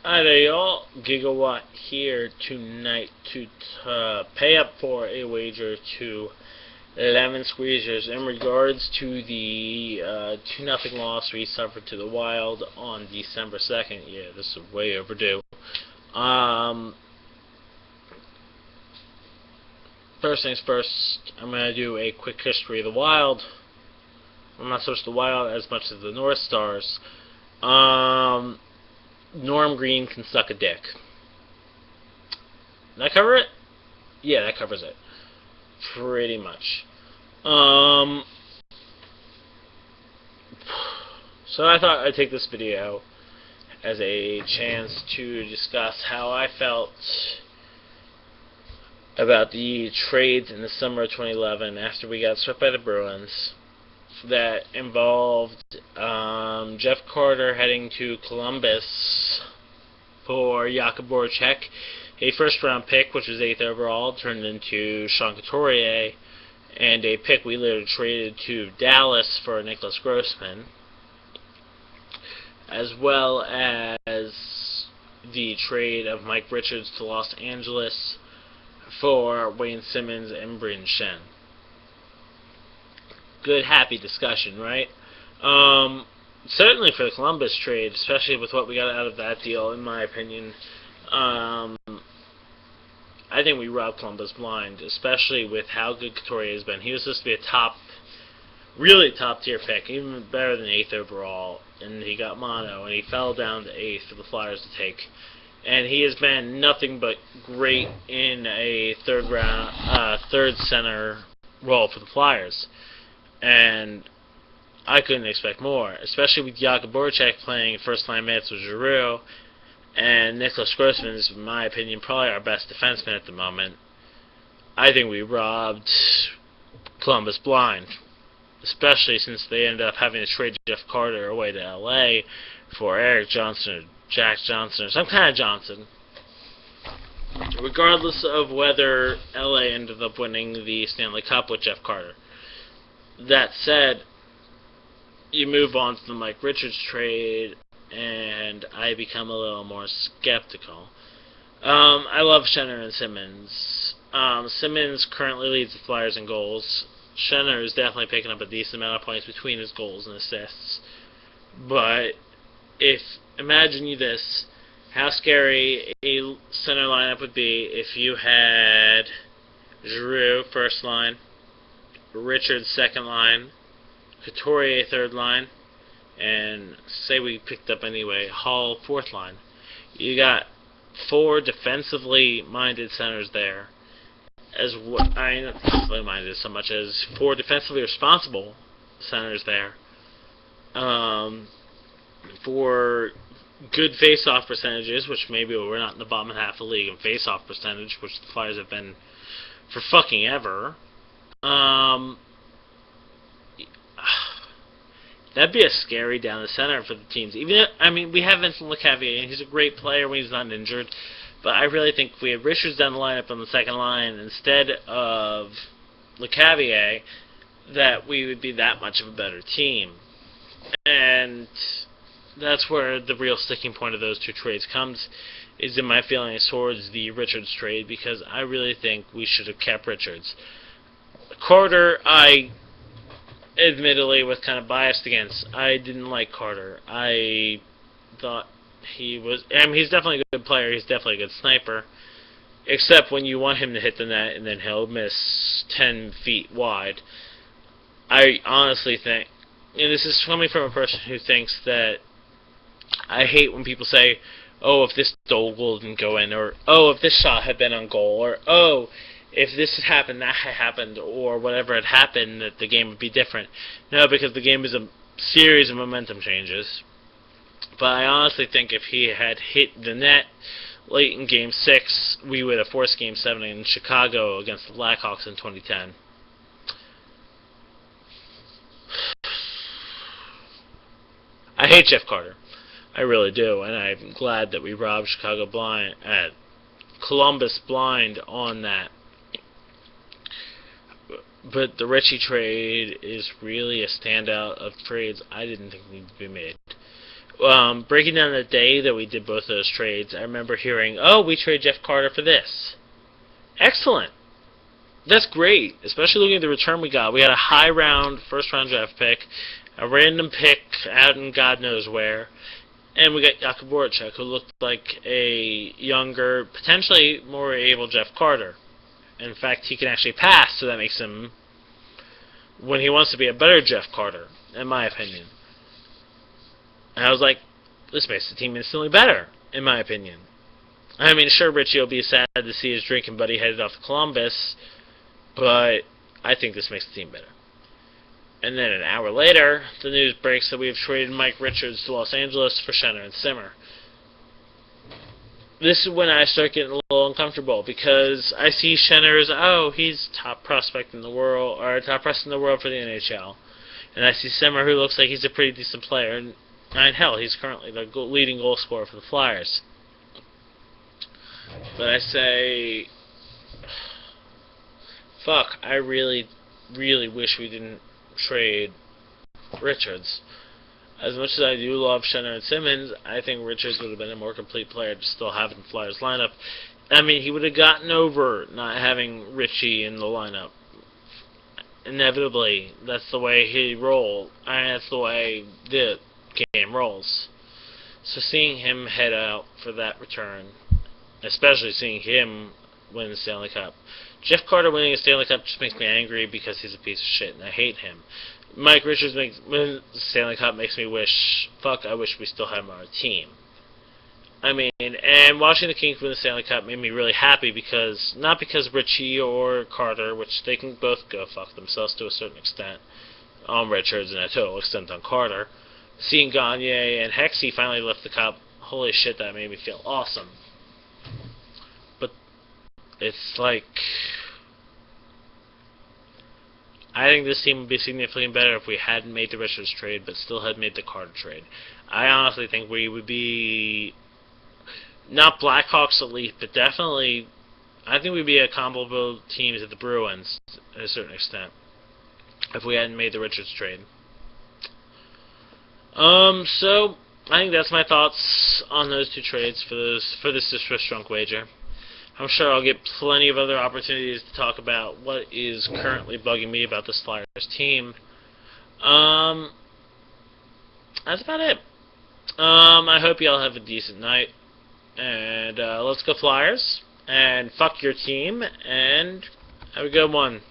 Hi there, y'all. Gigawatt here tonight to pay up for a wager to lemonsqueezers in regards to the 2-0 loss we suffered to the Wild on December 2nd. Yeah, this is way overdue. Um, First things first, I'm going to do a quick history of the Wild. I'm not so much the Wild as much as the North Stars. Norm Green can suck a dick. Did that cover it? Yeah, that covers it. Pretty much. So I thought I'd take this video as a chance to discuss how I felt about the trades in the summer of 2011 after we got swept by the Bruins that involved Jeff Carter heading to Columbus for Jakub Voracek, a first-round pick, which was 8th overall, turned into Sean Couturier, and a pick we later traded to Dallas for Nicholas Grossman, as well as the trade of Mike Richards to Los Angeles for Wayne Simmons and Bryn Shen. Good, happy discussion, right? Certainly for the Columbus trade, especially with what we got out of that deal, in my opinion, I think we robbed Columbus blind, especially with how good Couturier has been. He was supposed to be a really top-tier pick, even better than 8th overall, and he got mono, and he fell down to 8th for the Flyers to take. And he has been nothing but great in a third center role for the Flyers. And I couldn't expect more, especially with Jakub Voracek playing first-line minutes with Giroux, and Nicholas Grossman is, in my opinion, probably our best defenseman at the moment. I think we robbed Columbus blind, especially since they ended up having to trade Jeff Carter away to L.A. for Eric Johnson or Jack Johnson or some kind of Johnson. Regardless of whether L.A. ended up winning the Stanley Cup with Jeff Carter. That said, you move on to the Mike Richards trade, and I become a little more skeptical. I love Schenner and Simmons. Simmons currently leads the Flyers in goals. Schenner is definitely picking up a decent amount of points between his goals and assists. But imagine you this, how scary a center lineup would be if you had Giroux first line, Richards second line, Couturier third line, and say we picked up anyway, Hall fourth line. You got 4 defensively minded centers there, not defensively minded so much as 4 defensively responsible centers there. For good face-off percentages, which maybe we're not in the bottom half of the league in face-off percentage, which the Flyers have been for fucking ever. That'd be a scary down the center for the teams. We have Vincent Lecavalier, and he's a great player when he's not injured, but I really think if we had Richards down the lineup on the second line instead of Lecavalier, that we would be that much of a better team. And that's where the real sticking point of those two trades comes, is in my feelings towards the Richards trade, because I really think we should have kept Richards. Carter, I admittedly was kind of biased against. I didn't like Carter. I thought he's definitely a good player. He's definitely a good sniper. Except when you want him to hit the net and then he'll miss 10 feet wide. I honestly think, and this is coming from a person who thinks that, I hate when people say, oh, if this goal didn't go in, or oh, if this shot had been on goal, or oh, if this had happened, that had happened, or whatever had happened, that the game would be different. No, because the game is a series of momentum changes. But I honestly think if he had hit the net late in Game 6, we would have forced Game 7 in Chicago against the Blackhawks in 2010. I hate Jeff Carter. I really do, and I'm glad that we robbed Columbus blind on that. But the Ritchie trade is really a standout of trades I didn't think needed to be made. breaking down the day that we did both those trades, I remember hearing, "Oh, we traded Jeff Carter for this." Excellent. That's great, especially looking at the return we got. We had a high round, first round draft pick, a random pick out in God knows where, and we got Jakub Voracek, who looked like a younger, potentially more able Jeff Carter. In fact, he can actually pass, so that makes him, when he wants to be, a better Jeff Carter, in my opinion. And I was like, this makes the team instantly better, in my opinion. I mean, sure, Richie will be sad to see his drinking buddy headed off to Columbus, but I think this makes the team better. And then an hour later, the news breaks that we have traded Mike Richards to Los Angeles for Schenner and Simmer. This is when I start getting a little uncomfortable, because I see Schenner as, oh, he's top prospect in the world, or top prospect in the world for the NHL. And I see Simmer, who looks like he's a pretty decent player, and hell, he's currently the leading goal scorer for the Flyers. But I say, fuck, I really, really wish we didn't trade Richards. As much as I do love Schenner and Simmons, I think Richards would have been a more complete player to still have in the Flyers lineup. I mean, he would have gotten over not having Richie in the lineup. Inevitably, that's the way he rolled. That's the way the game rolls. So seeing him head out for that return, especially seeing him win the Stanley Cup. Jeff Carter winning a Stanley Cup just makes me angry because he's a piece of shit and I hate him. Mike Richards winning the Stanley Cup makes me wish, fuck, I wish we still had him on our team. I mean, and watching the Kings win the Stanley Cup made me really happy because, not because Richie or Carter, which they can both go fuck themselves to a certain extent, on Richards and a total extent on Carter. Seeing Gagne and Hexy finally lift the cup, holy shit, that made me feel awesome. But it's like, I think this team would be significantly better if we hadn't made the Richards trade, but still had made the Carter trade. I honestly think we would be, not Blackhawks elite, but definitely, I think we'd be a comparable team to the Bruins, to a certain extent, if we hadn't made the Richards trade. So I think that's my thoughts on those two trades for this Swiss Drunk Wager. I'm sure I'll get plenty of other opportunities to talk about what is currently bugging me about this Flyers team. That's about it. I hope y'all have a decent night, and let's go Flyers, and fuck your team, and have a good one.